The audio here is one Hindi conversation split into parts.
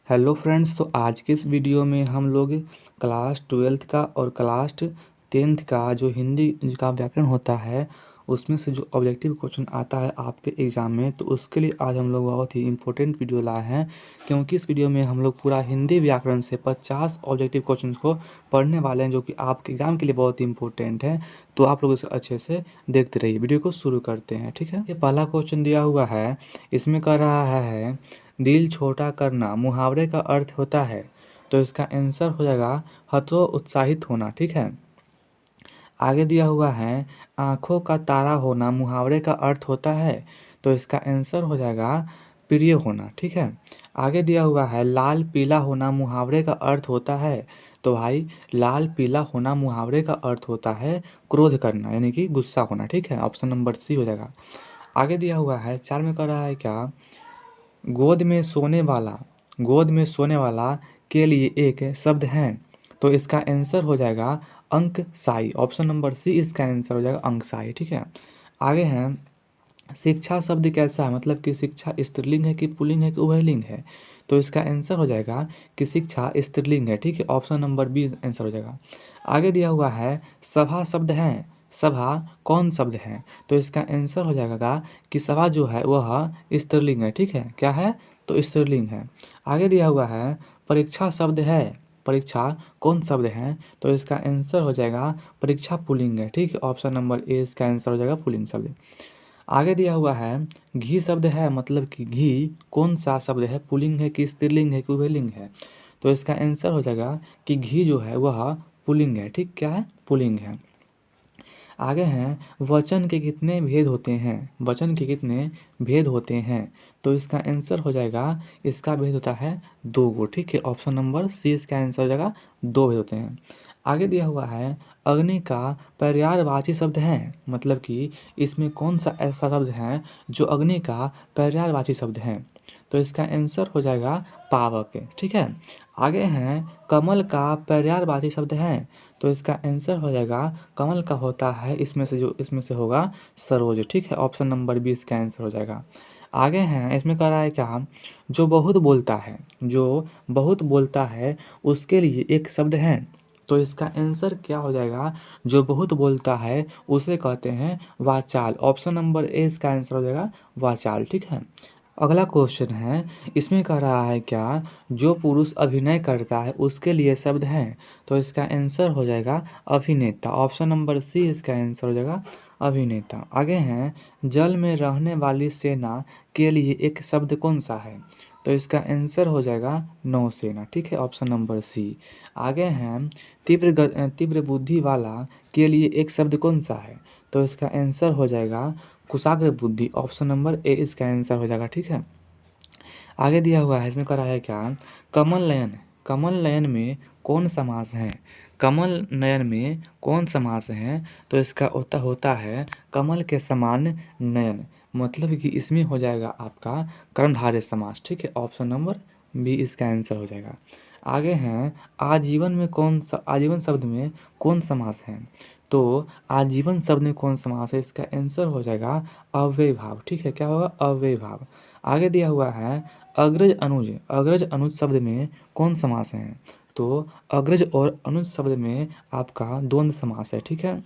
हेलो फ्रेंड्स, तो आज के इस वीडियो में हम लोग क्लास 12th का और क्लास 10th का जो हिंदी का व्याकरण होता है उसमें से जो ऑब्जेक्टिव क्वेश्चन आता है आपके एग्ज़ाम में, तो उसके लिए आज हम लोग बहुत ही इम्पोर्टेंट वीडियो लाए हैं। क्योंकि इस वीडियो में हम लोग पूरा हिंदी व्याकरण से 50 ऑब्जेक्टिव क्वेश्चन को पढ़ने वाले हैं, जो कि आपके एग्ज़ाम के लिए बहुत ही इंपॉर्टेंट है। तो आप लोग इसे अच्छे से देखते रहिए। वीडियो को शुरू करते हैं, ठीक है। ये पहला क्वेश्चन दिया हुआ है, इसमें कह रहा है दिल छोटा करना मुहावरे का अर्थ होता है। तो इसका आंसर हो जाएगा हतोत्साहित होना, ठीक है। आगे दिया हुआ है आंखों का तारा होना मुहावरे का अर्थ होता है। तो इसका आंसर हो जाएगा प्रिय होना, ठीक है। आगे दिया हुआ है लाल पीला होना मुहावरे का अर्थ होता है। तो भाई लाल पीला होना मुहावरे का अर्थ होता है क्रोध करना, यानी कि गुस्सा होना, ठीक है। ऑप्शन नंबर सी हो जाएगा। आगे दिया हुआ है 4 में कह रहा है क्या, गोद में सोने वाला, गोद में सोने वाला के लिए एक शब्द है। तो इसका आंसर हो जाएगा अंकसाई। ऑप्शन नंबर सी इसका आंसर हो जाएगा अंकसाई, ठीक है। आगे हैं शिक्षा शब्द कैसा है, मतलब कि शिक्षा स्त्रीलिंग है कि पुल्लिंग है कि उभयलिंग है। तो इसका आंसर हो जाएगा कि शिक्षा स्त्रीलिंग है, ठीक है। ऑप्शन नंबर बी आंसर हो जाएगा। आगे दिया हुआ है सभा शब्द है, सभा कौन शब्द है। तो इसका आंसर हो जाएगा कि सभा जो है वह स्त्रीलिंग है, ठीक है। क्या है, तो स्त्रीलिंग है। आगे दिया हुआ है परीक्षा शब्द है, परीक्षा कौन शब्द है। तो इसका आंसर हो जाएगा परीक्षा पुल्लिंग है, ठीक है। ऑप्शन नंबर ए इसका आंसर हो जाएगा पुल्लिंग शब्द। आगे दिया हुआ है घी शब्द है, मतलब कि घी कौन सा शब्द है, पुल्लिंग है कि स्त्रीलिंग है कि उभयलिंग है। तो इसका आंसर हो जाएगा कि घी जो है वह पुल्लिंग है, ठीक। क्या है, पुल्लिंग है। आगे हैं वचन के कितने भेद होते हैं, वचन के कितने भेद होते हैं। तो इसका आंसर हो जाएगा, इसका भेद होता है 2 गो, ठीक है। ऑप्शन नंबर सी इसका आंसर हो जाएगा 2 भेद होते हैं। आगे दिया हुआ है अग्नि का पर्यायवाची शब्द है, मतलब कि इसमें कौन सा ऐसा शब्द है जो अग्नि का पर्यायवाची शब्द है। तो इसका आंसर हो जाएगा पावक, ठीक है। आगे हैं कमल का पर्यायवाची शब्द है। तो इसका आंसर हो जाएगा कमल का होता है इसमें से होगा सरोज, ठीक है। ऑप्शन नंबर बी इसका आंसर हो जाएगा। आगे हैं इसमें कह रहा है क्या, जो बहुत बोलता है, जो बहुत बोलता है उसके लिए एक शब्द है। तो इसका आंसर क्या हो जाएगा, जो बहुत बोलता है उसे कहते हैं वाचाल। ऑप्शन नंबर ए इसका आंसर हो जाएगा वाचाल, ठीक है। अगला क्वेश्चन है, इसमें कह रहा है क्या, जो पुरुष अभिनय करता है उसके लिए शब्द है। तो इसका आंसर हो जाएगा अभिनेता। ऑप्शन नंबर सी इसका आंसर हो जाएगा अभिनेता। आगे हैं जल में रहने वाली सेना के लिए एक शब्द कौन सा है। तो इसका आंसर हो जाएगा नौसेना, ठीक है। Option number C. आगे हैं तीव्र बुद्धि वाला के लिए एक शब्द कौन सा है। तो इसका आंसर हो जाएगा कुशाग्र बुद्धि। ऑप्शन नंबर ए इसका आंसर हो जाएगा, ठीक है। आगे दिया हुआ है, इसमें कह रहा है क्या, कमल नयन, कमल नयन में कौन समास है। कमल नयन में कौन समास है। तो इसका होता है कमल के समान नयन, मतलब कि इसमें हो जाएगा आपका कर्मधारय समास, ठीक है। ऑप्शन नंबर बी इसका आंसर हो जाएगा। आगे हैं आजीवन में आजीवन शब्द में कौन समास है। तो आजीवन शब्द में कौन समास है, इसका आंसर हो जाएगा अव्यय भाव, ठीक है। क्या होगा, अव्यय भाव। आगे दिया हुआ है अग्रज अनुज, अग्रज अनुज शब्द में कौन समास है। तो अग्रज और अनुज शब्द में आपका द्वंद्व समास है, ठीक है।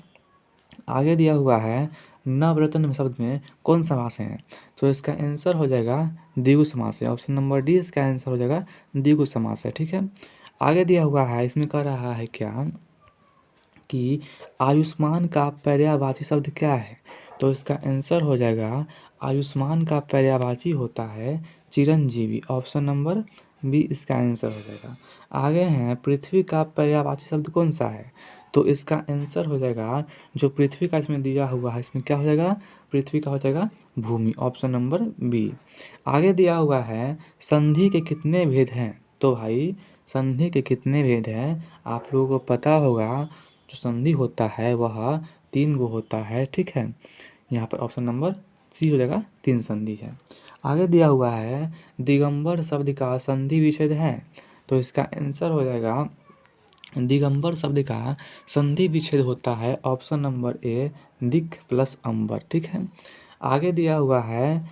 आगे दिया हुआ है नवरत्न शब्द में कौन समास है। तो इसका आंसर हो जाएगा द्विगु समास है। ऑप्शन नंबर डी इसका आंसर हो जाएगा द्विगु समास है, ठीक है। आगे दिया हुआ है, इसमें कह रहा है क्या कि आयुष्मान का पर्यायवाची शब्द क्या है। तो इसका आंसर हो जाएगा आयुष्मान का पर्यायवाची होता है चिरंजीवी। ऑप्शन नंबर बी इसका आंसर हो जाएगा। आगे हैं पृथ्वी का पर्यायवाची शब्द कौन सा है। तो इसका आंसर हो जाएगा जो पृथ्वी का इसमें दिया हुआ है, इसमें क्या हो जाएगा, पृथ्वी का हो जाएगा भूमि। Option number B. आगे दिया हुआ है संधि के कितने भेद हैं। तो भाई संधि के कितने भेद हैं आप लोगों को पता होगा। जो संधि होता है वह 3 गो होता है, ठीक है। यहाँ पर ऑप्शन नंबर सी हो जाएगा 3 संधि है। आगे दिया हुआ है दिगंबर शब्द का संधि विच्छेद है। तो इसका आंसर हो जाएगा दिगंबर शब्द का संधि विच्छेद होता है ऑप्शन नंबर ए दिग प्लस अंबर, ठीक है। आगे दिया हुआ है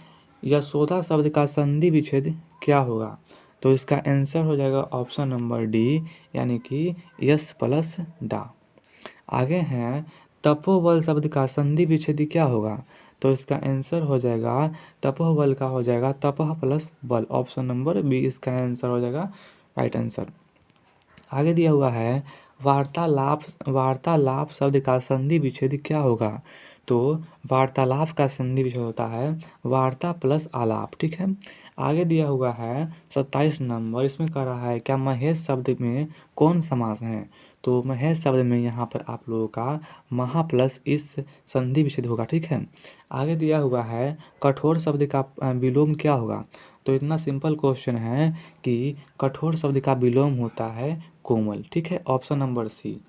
यशोदा शब्द का संधि विच्छेद क्या होगा। तो इसका आंसर हो जाएगा ऑप्शन नंबर डी, यानी कि यस प्लस दा। आगे हैं तपोबल शब्द का संधि विच्छेदी क्या होगा? तो इसका आंसर हो जाएगा तपोबल का हो जाएगा तपह प्लस बल, ऑप्शन नंबर बी इसका आंसर हो जाएगा राइट आंसर। आगे दिया हुआ है वार्तालाप, वार्तालाप शब्द का संधि विच्छेद क्या होगा? तो वार्तालाप का संधि विच्छेद होता है वार्ता प्लस आलाप, ठीक है। आगे दिया हुआ है 27 नंबर, इसमें कह रहा है क्या महेश शब्द में कौन समास है? तो महेश शब्द में यहाँ पर आप लोगों का महा प्लस इस संधि विच्छेद होगा, ठीक है। आगे दिया हुआ है कठोर शब्द का विलोम क्या होगा? तो इतना सिंपल क्वेश्चन है कि कठोर शब्द का विलोम होता है कोमल, ठीक है, ऑप्शन नंबर सी।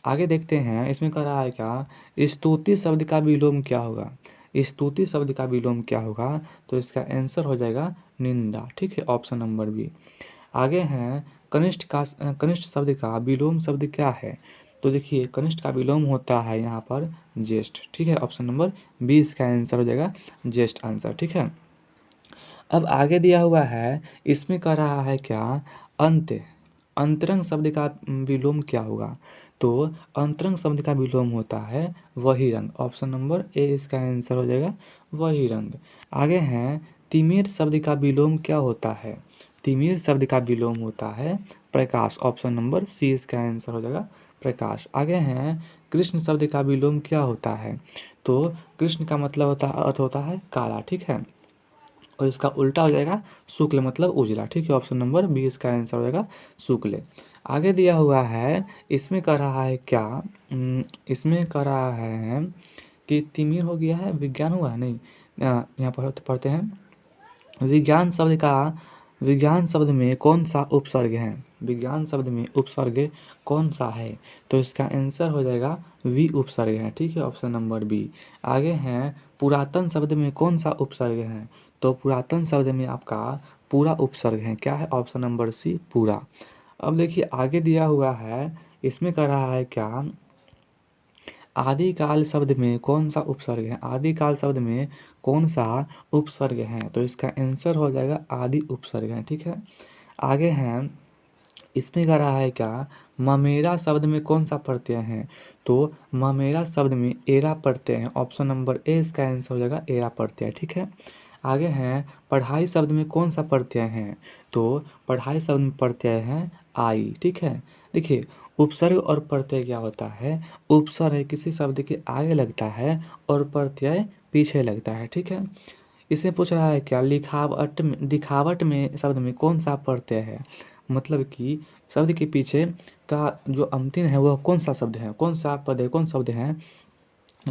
आगे देखते हैं, इसमें कह रहा है क्या स्तुति शब्द का विलोम क्या होगा? स्तुति शब्द का विलोम क्या होगा? तो इसका आंसर हो जाएगा निंदा, ठीक है, ऑप्शन नंबर बी। आगे हैं कनिष्ठ शब्द का विलोम शब्द क्या है? तो देखिए कनिष्ठ का विलोम होता है यहाँ पर ज्येष्ठ, ठीक है, ऑप्शन नंबर बी इसका आंसर हो जाएगा ज्येष्ठ आंसर, ठीक है। अब आगे दिया हुआ है, इसमें कह रहा है क्या अंत्य, अंतरंग शब्द का विलोम क्या होगा? तो अंतरंग शब्द का विलोम होता है वही रंग, ऑप्शन नंबर ए इसका आंसर हो जाएगा वही रंग। आगे हैं तिमिर शब्द का विलोम क्या होता है? तिमिर शब्द का विलोम होता है प्रकाश, ऑप्शन नंबर सी इसका आंसर हो जाएगा प्रकाश। आगे हैं कृष्ण शब्द का विलोम क्या होता है? तो कृष्ण का मतलब होता अर्थ होता है काला, ठीक है, और इसका उल्टा हो जाएगा शुक्ल मतलब उजला, ठीक है, ऑप्शन नंबर बी इसका आंसर हो जाएगा शुक्ल। आगे दिया हुआ है, इसमें कह रहा है क्या इसमें कह रहा है कि तिमिर हो गया है विज्ञान हुआ है नहीं, यहाँ पर पढ़ते हैं विज्ञान शब्द में कौन सा उपसर्ग है? विज्ञान शब्द में उपसर्ग कौन सा है? तो इसका आंसर हो जाएगा वी उपसर्ग है, ठीक है, ऑप्शन नंबर बी। आगे हैं पुरातन शब्द में कौन सा उपसर्ग है? तो पुरातन शब्द में आपका पूरा उपसर्ग है, क्या है, ऑप्शन नंबर सी पूरा। अब देखिए आगे दिया हुआ है, इसमें कह रहा है क्या आदिकाल शब्द में कौन सा उपसर्ग है? आदिकाल शब्द में कौन सा उपसर्ग है? तो इसका आंसर हो जाएगा आदि उपसर्ग है, ठीक है। आगे हैं, इसमें कह रहा है क्या ममेरा शब्द में कौन सा प्रत्यय है? तो ममेरा शब्द में एरा प्रत्यय है, ऑप्शन नंबर ए इसका आंसर हो जाएगा एरा प्रत्यय, ठीक है। आगे हैं पढ़ाई शब्द में कौन सा प्रत्यय है? तो पढ़ाई शब्द में प्रत्यय है आई, ठीक है। देखिए उपसर्ग और प्रत्यय क्या होता है? उपसर्ग किसी शब्द के आगे लगता है और प्रत्यय पीछे लगता है, ठीक है। इसे पूछ रहा है क्या दिखावट में शब्द में कौन सा प्रत्यय है? मतलब कि शब्द के पीछे का जो अंतिम है वह कौन सा शब्द है, कौन सा पद है, कौन शब्द है?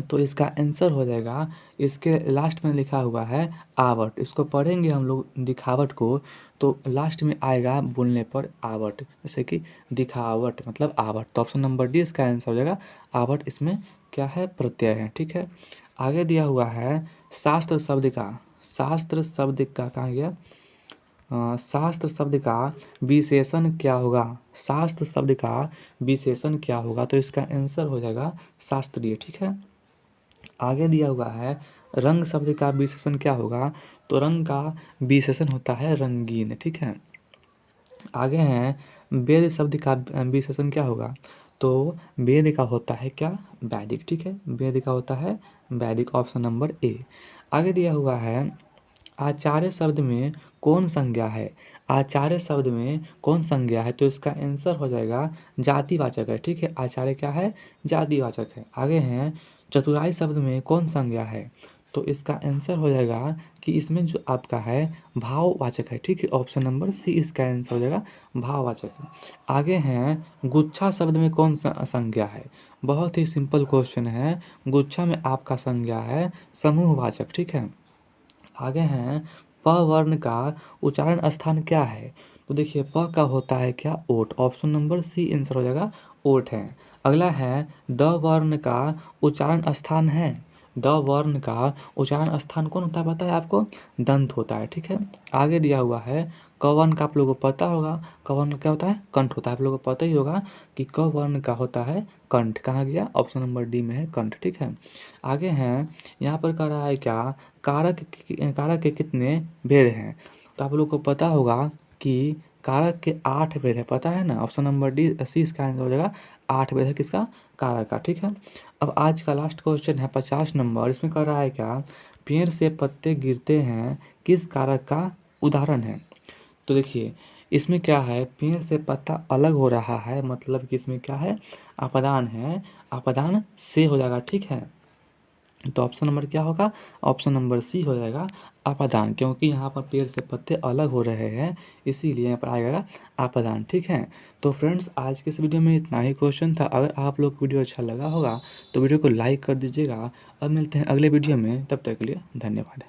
तो इसका आंसर हो जाएगा, इसके लास्ट में लिखा हुआ है आवट। इसको पढ़ेंगे हम लोग दिखावट को, तो लास्ट में आएगा बोलने पर आवट, जैसे कि दिखावट मतलब आवट। तो ऑप्शन नंबर डी इसका आंसर हो जाएगा आवट, इसमें क्या है प्रत्यय है, ठीक है। आगे दिया हुआ है शास्त्र शब्द का, शास्त्र शब्द का कहाँ गया, शास्त्र शब्द का विशेषण क्या होगा? शास्त्र शब्द का विशेषण क्या होगा? तो इसका आंसर हो जाएगा शास्त्रीय, ठीक है। आगे दिया हुआ है रंग शब्द का विशेषण क्या होगा? तो रंग का विशेषण होता है रंगीन, ठीक है। आगे हैं वेद शब्द का विशेषण क्या होगा? तो वेद का होता है क्या वैदिक, ठीक है, वेद का होता है वैदिक, ऑप्शन नंबर ए। आगे दिया हुआ है आचार्य शब्द में कौन संज्ञा है? आचार्य शब्द में कौन संज्ञा है? तो इसका आंसर हो जाएगा जातिवाचक है, ठीक है, आचार्य क्या है जातिवाचक है। आगे हैं चतुराई शब्द में कौन संज्ञा है? तो इसका आंसर हो जाएगा कि इसमें जो आपका है भाववाचक है, ठीक है, ऑप्शन नंबर सी इसका आंसर हो जाएगा भाववाचक है। आगे हैं गुच्छा शब्द में कौन सा संज्ञा है? बहुत ही सिंपल क्वेश्चन है, गुच्छा में आपका संज्ञा है समूहवाचक, ठीक है। आगे हैं प वर्ण का उच्चारण स्थान क्या है? तो देखिए प का होता है क्या ओठ, ऑप्शन नंबर सी आंसर हो जाएगा ओठ है। अगला है द वर्ण का उच्चारण स्थान है, द वर्ण का उच्चारण स्थान कौन होता है पता है आपको? दंत होता है, ठीक है। आगे दिया हुआ है क वर्ण का आप लोगों को पता होगा, क वर्ण क्या होता है कंठ होता है, आप लोगों को पता ही होगा कि क वर्ण का होता है कंठ, कहाँ गया ऑप्शन नंबर डी में है कंठ, ठीक है। आगे हैं यहाँ पर कह रहा है क्या कारक के कितने भेद हैं? तो आप लोग को पता होगा कि कारक के 8 भेद है, पता है ना। ऑप्शन नंबर डी सी इसका आंसर हो जाएगा, 8 भेद है किसका, कारक का। ठीक है, अब आज का लास्ट क्वेश्चन है 50 नंबर। इसमें कह रहा है क्या, पेड़ से पत्ते गिरते हैं किस कारक का उदाहरण है। तो देखिए इसमें क्या है, पेड़ से पत्ता अलग हो रहा है, मतलब कि इसमें क्या है, अपादान है, अपादान से हो जाएगा। ठीक है, तो ऑप्शन नंबर क्या होगा, ऑप्शन नंबर सी हो जाएगा, अपादान, क्योंकि यहाँ पर पेड़ से पत्ते अलग हो रहे हैं, इसीलिए यहाँ पर आएगा अपादान। ठीक है, तो फ्रेंड्स आज के इस वीडियो में इतना ही क्वेश्चन था। अगर आप लोग को वीडियो अच्छा लगा होगा तो वीडियो को लाइक कर दीजिएगा, और मिलते हैं अगले वीडियो में, तब तक के लिए धन्यवाद।